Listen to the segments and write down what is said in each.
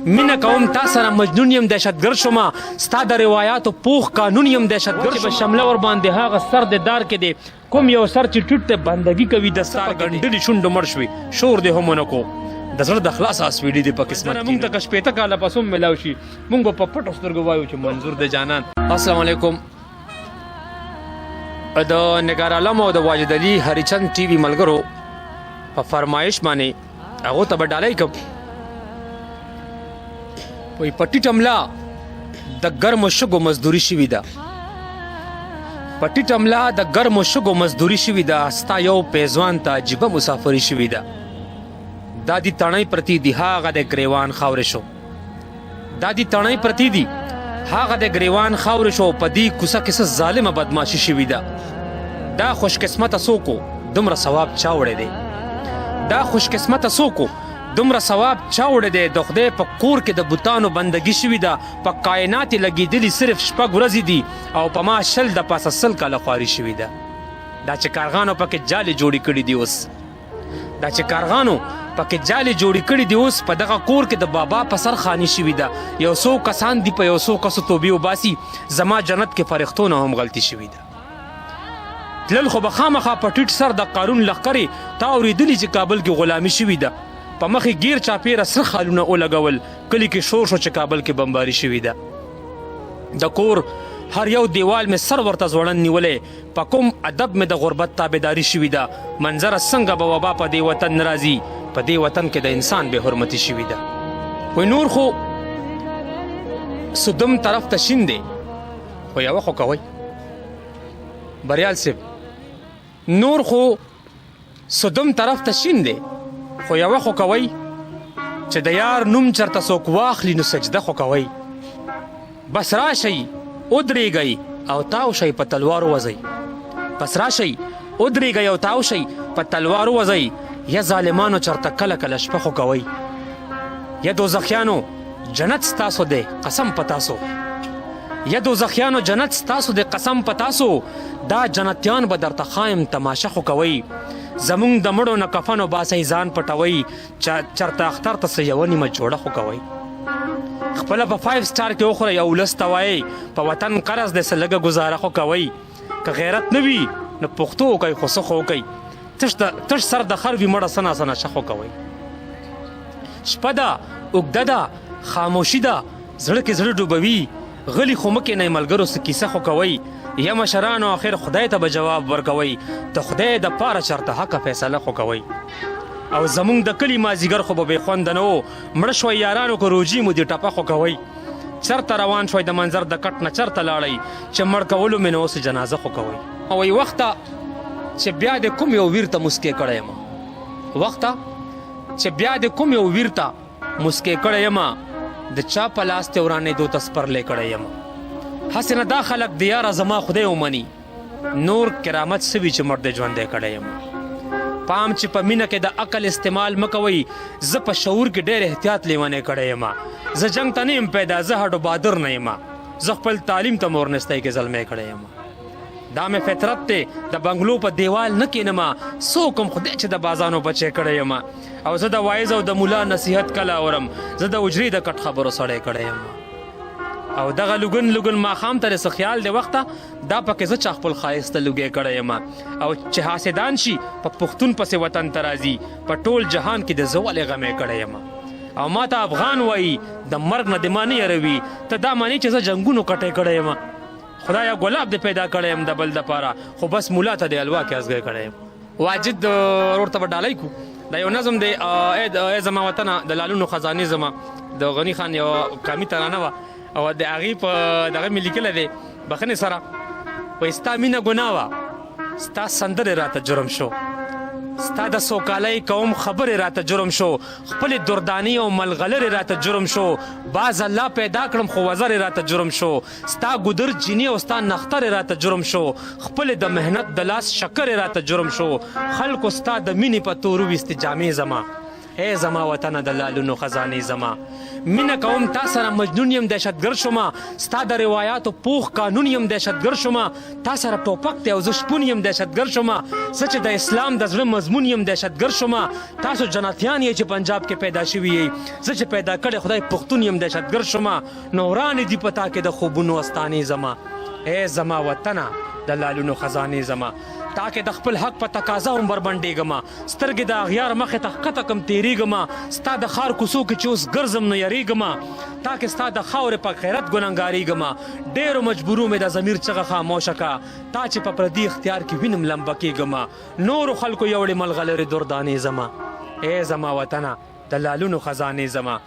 مینه کوم تا سره مجنون یم دهشتګر شومه ستا د روایاتو پوخ قانون یم دهشتګر شومه شمله ور باندې هغه سر د دار کې دی کوم یو سر چې ټوټ ته بندګي کوي د ستا ګنډلې شونډو مړ شوي شور دې هم ونه کو د زړه د خلاص اسویډي دی په قسمت کې موږ ته که شپېته کاله پس هم ملاو شي موږ به په پټو سترګو وایو چې منظور د جانان. السلام علیکم. د نګار عالم او د واجد علي هریچند ټي وي ملګرو په فرمایش باندې هغو ته به ډالۍ کوم. وایي په ټیټ املا د ګرمو شګو مزدوري شوې ده په ټیټ املا د ګرمو شګو مزدوري شوې ده ستا یو پیزوان ته عجیبه مسافري شوې ده دا دی تڼۍ پرتی دی هغه د ګریوان خاورې شو دا دی تڼۍ پرتی دی هغه د ګریوان خاورې شو په دې کوڅه کې څه ظالمه بدماشي شوې ده دا خوش قسمته څوک دومره ثواب چا وړی دی دا خوش قسمته څوک دومره ثواب چا وړی دی د خدای په کور کې د بوتانو بندګي شوې ده په کائنات یې لګېدلي صرف شپږ ورځې دي او په ما شل د پاسه سل کاله خواري شوې ده دا چې کارغانو پکې جالې جوړې کړي دي اوس دا چې کارغانو پکې جالې جوړې کړي دي اوس په دغه کور کې د بابا په سر خاني شوي ده یو څو کسان دي په یو څو کسو توبې وباسي زما جنت کې فرښتونه هم غلطي شوي ده تلل خو به خامخا په ټیټ سر د قارون لښکرې تا اورېدلي چې کابل کې غلامي شوي ده په مخې ګیر چاپېره سره خالونه ولګول کلي کې شور شو چې کابل کې بمباري شوي ده د کور هر یو دیوال مې سر ورته ځوړن نیولی په کوم ادب مې د غربت تابعداري شوي ده منظره څنګه به وبا په دې وطن نه راځي په دې وطن کې د انسان بې حرمتي شوي ده وایي نور خو سدم طرف ته شین دی خو یوه خو کوئ بریال صاحب نور خو سدم طرف ته شین دی خو یوه خو کوئ چې د یار نوم چرته څوک واخلي نو سجده خو کوئ بس راشئ ودرېږئ او تاو شئ په تلوار ووځئ بس راشئ ودرېږئ او تاو شئ په تلوار ووځئ یا ظالمانو چرته کله کله شپه خو کوئ یا دوزخیانو جنت ستاسو دی قسم په تاسو یا دوزخیانو جنت ستاسو دی قسم په تاسو دا جنتیان به درته ښایم تماشه خو کوئ زمونږ د مړو نه کفنو باسئ ځان پټوئ چرته اختر ته څه یوه نیمه جوړه خو کوئ خپله په 5 سټار کې وخورئ او ولس ته وایئ په وطن قرض دی څه لږه ګزاره خو کوئ که غیرت نه وي نو پښتو وکئ خو څه خو وکئ تش سر د خر وي مړه سنا سنا شه خو کوئ شپه ده اوږده ده خاموشي ده زړه کې زړه ډوبوي غلي خو مه کښېنئ ملګرو څه کیسه خو کوئ یا مشرانو آخر خدای ته به جواب ورکوئ د خدای دپاره چرته حقه فیصله خو کوئ او زمونږ د کلي مازدیګر خو به بې خونده نه و مړه شوئ یارانو که روجي مو دې ټپه خو کوئ چرته روان شوئ د منظر د کټ نه چرته لاړئ چې مړ کولو مې نو اوس جنازه خو کوئ وایي وخته چې بیا د کوم یو ویر ته مسکې کړی یم وخته چې بیا د کوم یو ویر ته مسکې کړی یم د چا په لاس ته ورانېدو ته سپرلی کړی یم هسې نه دا خلک د یاره زما خدای ومني نور کرامت څه وي چې مړ دی ژوندی کړی یم پام چې په مینه کې د عقل استعمال مه کوئ زه په شعور کې ډېر احتیاط لیونی کړی یم زه جنګ ته نه یم پیدا زه هډو بهادر نه یم زه خپل تعلیم ته مورنستی کې زلمی کړی یم دا مې فطرت دی د بنګلو په دیوال نه کښېنمه څوک هم خدای چې د بازانو بچی کړی یم او زه د وایز او د ملا نصیحت کله اورم زه د حجرې د کټ خبرو سړی کړی یم او دغه لګن ماښام ته څه خیال دی وخته دا پکې زه چا خپل ښایسته لوګی کړی یم او چې حاسدان شي په پښتون پسې وطن ته راځي په ټول جهان کې د زه ولې غمی کړی یم او ما ته افغان وایي د مرګ نه دې ما نه یروي ته دا ماني چې زه جنګونو کټی کړی یم خدایا ګلاب دې پیدا کړی یم د بل دپاره خو بس ملا ته دې الوا کې ازګی کړی یم واجد ورور ته به ډالۍ کو دا یو نظم دی ای زما وطنه د لالونو خزانې زما د غني خان یو قامي ترانه وه او د هغې په دغه مې لیکلی دی بخنې سره وایي ستا مینه ګناه وه ستا سندرې راته جرم شو ستا د سوکالۍ کوم خبرې راته جرم شو خپلې دردانې او ملغلرې راته جرم شو باز الله پیدا کړم خو وزرې راته جرم شو ستا ګودر جیني او ستا نخترې راته جرم شو خپلې د محنت د لاس شکرې راته جرم شو خلکو ستا د مینې په تورو ویستې جامې زما اے زما وطنه د لالونو خزانې زما مینه کوم تا سره مجنون یم دهشتګر شومه ستا د روایاتو پوخ قانون یم دهشتګر شومه تا سره ټوپک دی او زه شپون یم دهشتګر شومه زه چې د اسلام د زړه مضمون یم دهشتګر شومه تاسو جنتیان یې چې پنجاب کې پیدا شوي یې زه چې پیدا کړی خدای پښتون یم دهشتګر شومه نورانې دي په تا کې د خوبونو استانې زما اے زما وطنه د لالونو خزانې زما تا کې د خپل حق په تقاضا هم بربنډېږم سترګې د اغیار مخې ته ښکته کم تېرېږم ستا د ښار کوڅو کې چې اوس ګرځم نو یریږم تا کې ستا د خاورې په غیرت ګنهګارېږم ډېرو مجبورو مې د ضمیر چغه خاموشه کا تا چې په پردي اختیار کې وینم لمبه کېږم نورو خلکو یوړې ملغلرې دردانې زما اے زما وطنه د لالونو خزانې زما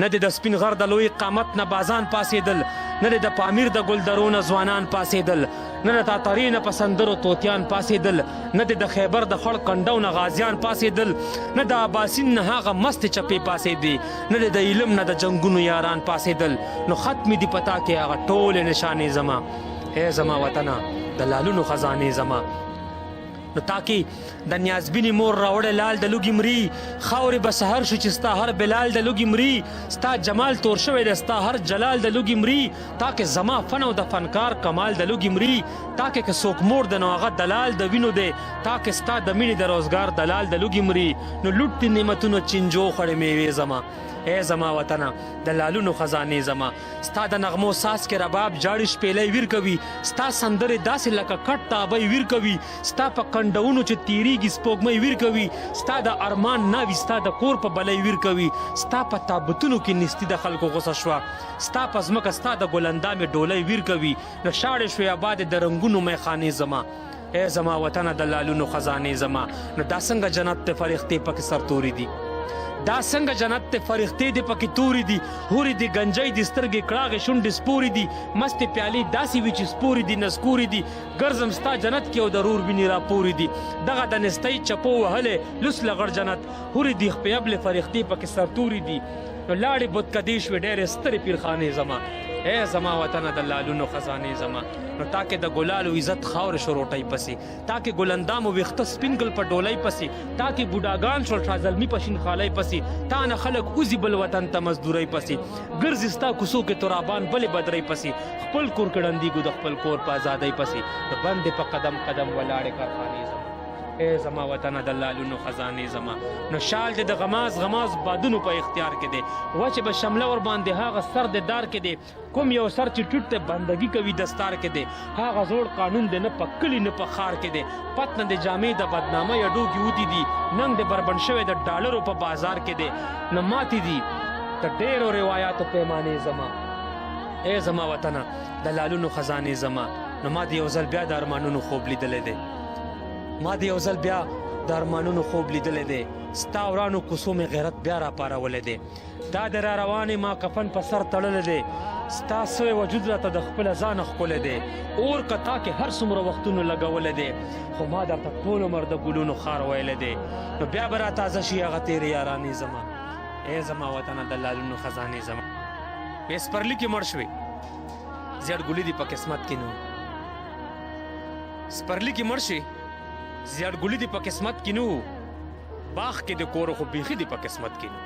نه د سپین غر د لوی قامت نه بازان پاسېدل نه د پامیر د ګلدرو نه ځوانان پاسېدل نه د تاتاري نه په سندرو طوطیان پاسېدل نه د خیبر د خړ کنډو نه غازیان پاسېدل نه د اباسین نه هغه مستې چپې پاسېدې نه د علم نه د جنګونو یاران پاسېدل نو ختمې دي پتا کې هغه ټولې نشانې زما اے زما وطنه د لالونو خزانې زما نو تاکي د نیازبینی مور راوړې لال د لوګي مري خاورې به سحر شو چې ستا هر بلال د لوګي مري ستا جمال تور شوی دی ستا هر جلال د لوګي مري تاکي زما فن او د فنکار کمال د لوګي مري تاکي که څوک مور د نو هغه دلال د وینو دی تاکي ستا د مینې د روزګار دلال د لوګي مري نو لوټ دي نعمتونو چینجو خړې میوې زما اے زما وطنه د لالونو خزانې زما ستا د نغمو ساس کې رباب جاړي شپېلۍ ویر کوي ستا سندرې داسې لکه کټ تابۍ ویر کوي ستا په کنډونو چې تیریږي سپوږمۍ ویر کوي ستا د ارمان ناوي ستا د کور په بلۍ ویر کوي ستا په تابوتونو کې نستي د خلکو غوسه شوه ستا په ځمکه ستا د ګلندامې ډولۍ ویر کوي نو شاړې شوې آباد د رنګونو میخانې زما اے زما وطنه د لالونو خزانې زما نو دا څنګه جنت ته فرښتې پکې سرتوري دي دا څنګه جنت ته فرښتې دي پکې توري دي هوري دي گنجۍ دي سترګې کړاغې شونډې سپوري دي مستې پیالې داسې وي چې سپوري دي نسکوري دي ګرځم ستا جنت کې او ضرور ویني راپوري دي دغه د نستۍ چپو وهلې لوس لغړ جنت هوري دي خپیبلې فرښتې پکې سرتوري دي نو لاړې بتکدې شوې ډېرې سترې پیرخانې زما اے زما وطنه د لالونو خزانې زما نو تاکې د ګلالو عزت خاورې شو روټۍ پسې تاکې ګلندامو ویښته سپین ګل په ډولۍ پسې تاکې بوډاګان شول شازلمي په شین خالۍ پسې تا نه خلک اوزي بل وطن ته مزدورۍ پسې ګرځي ستا کوڅو کې ترابان بلې بدرۍ پسې خپل کور کړندېږو د خپل کور په ازادۍ پسې د بندې په قدم قدم ولاړې کارخانې زما اے زما وطنه د لالونو خزانې زما نو شال دې د غماز غماز بادونو په اختیار کې دی وچې به شمله ور باندې هغه سر د دار کې دی کوم یو سر چې ټوټ ته بندګي کوي دستار کې دی هغه زوړ قانون دی نه په کلي نه په ښار کې دی پتنه د جامې د بدنامۍ اډو کې ودي دي ننګ د بربند شوی د ډالرو په بازار کې دی نو ماتې دي د ډېرو روایاتو پیمانې زما اے زما وطنه د لالونو خزانې زما نو ما د یو ځل بیا د ارمانونو خوب لیدلی دی ما د یو ځل بیا د ارمانونو خوب لیدلی دی ستا ورانو کوڅو مې غیرت بیا راپارولی دی دا د را روانې ما کفن په سر تړلی دی ستا سوی وجود راته د خپله ځانه ښکلی دی اور که تا کې هر څومره وختونو لګولی دی خو ما درته ټول عمر د ګلونو ښار ویلی دی نو بیا به را تازه شي هغه تېرې یارانې زما ای زما وطنه د لالونو خزانې زما په سپرلي کې مړ شوې زیړ ګلي دي په قسمت کې نو سپرلي کې مړ شي زیړ ګلي دي په قسمت کې نو باغ کې د کور خو بیخي دي په قسمت کې نو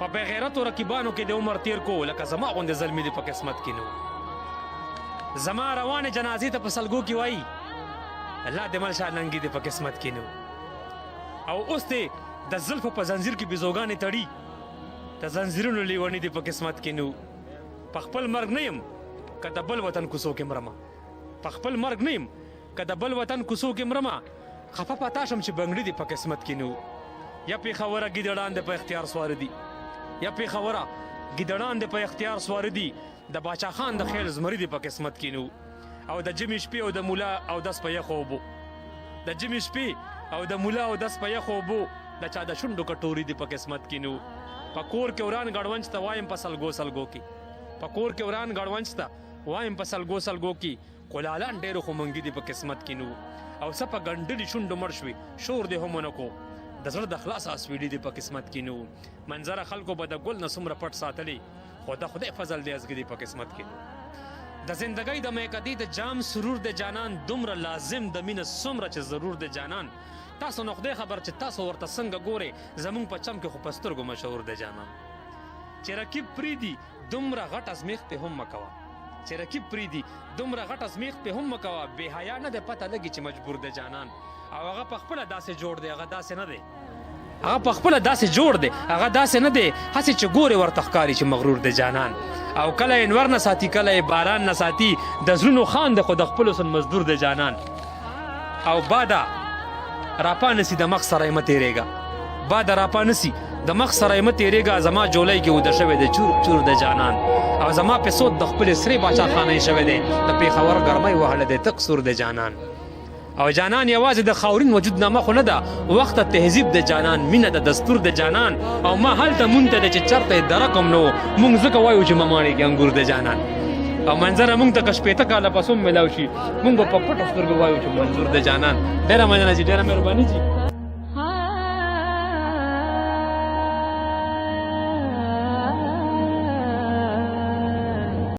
په بغیرتو رقیبانو کې د عمر تیر کو لکه زما غوندې زلمي دي په قسمت کې نو زما روانې جنازې ته په سلګو کې وایي الله دې مل شاه ننګي دي په قسمت کې نو او اوس دې د زلفو په زنځیر کې بزوګانې تړي د زنځیرونو لیونې دي په قسمت کې نو په خپل مرګ نه یم که د بل وطن کوڅو کې مرمه په خپل مرګ نه یم که د بل وطن کوڅو کې مرمه خفه پتا شم چې بنګړي دي په قسمت کې نو یا پېښوره ګیدړان دې په اختیار سواره دي یا پېښوره ګیدړان دې په اختیار سواره دي د باچا خان د خیل زمري دي په قسمت کې نو او د جمې شپې او د مولا او دس په یخو اوبو د جمې شپې او د مولا او دس په یخو اوبو د چا د شونډو کټوري دي په قسمت کې نو په کور کې وران ګړونج ته وایم په سلګو سلګو کې په کور کې وران ګړونج ته وایم په سلګو سلګو کې قلالان ډېرو خو منګي دي په قسمت کې نو او څه په ګنډلي شونډو مړ شوي شور دې هم ونه کو د زړه د خلاصه اسویلي دي په قسمت کې نو منظره خلکو به د ګل نه څومره پټ ساتلی خو د خدای فضل دی ازګي دي په قسمت کې نو د زندګۍ د میکدې د جام سرور د جانان دومره لازم د مینه څومره چې ضرور د جانان تاسو نو خدای خبر چې تاسو ورته څنګه ګورئ زمونږ په چم کې خو په سترګو مشهور دی جانان چې رقیب پرېږدي دومره غټ ازمیښت پې هم مه کوه چې رقیب پرېږدي دومره غټ ازمیښت پې هم مه کوه بې حیا نه دی پته لګي چې مجبور دی جانان او هغه په خپله داسې جوړ دی هغه داسې نه دی هغه په خپله داسې جوړ دی هغه داسې نه دی هسې چې ګورې ورته ښکاري چې مغرور دی جانان او کله یې نور نه ساتي کله یې باران نه ساتي د زړونو خان دی خو د خپلو سن مزدور دی جانان او باده راپا نسی د مخ سره یې مه تېرېږه باده راپا نسی د مخ سره یې مه تېرېږه زما جولۍ کې اوده شوی دی چور چور د جانان او زما پیسود د خپلې سرې باچا خانه شوی دی د پېښور ګرمۍ وهلی دی تک سور د جانان او جانان یوازې د خاورین وجود نامه خو نه ده وخت تهذیب د جانان مینه د دستور د جانان او ما هلته مونږ ته ده چې چېرته یې درکم نو مونږ ځکه وایو چې مماڼې کې انګور د جانان او منظره مونږ ته که شپېته کاله پس هم میلاو شي مونږ به په پټو سترګو وایو چې منظور د جانان ډېره مننه چې ډېره مهرباني چې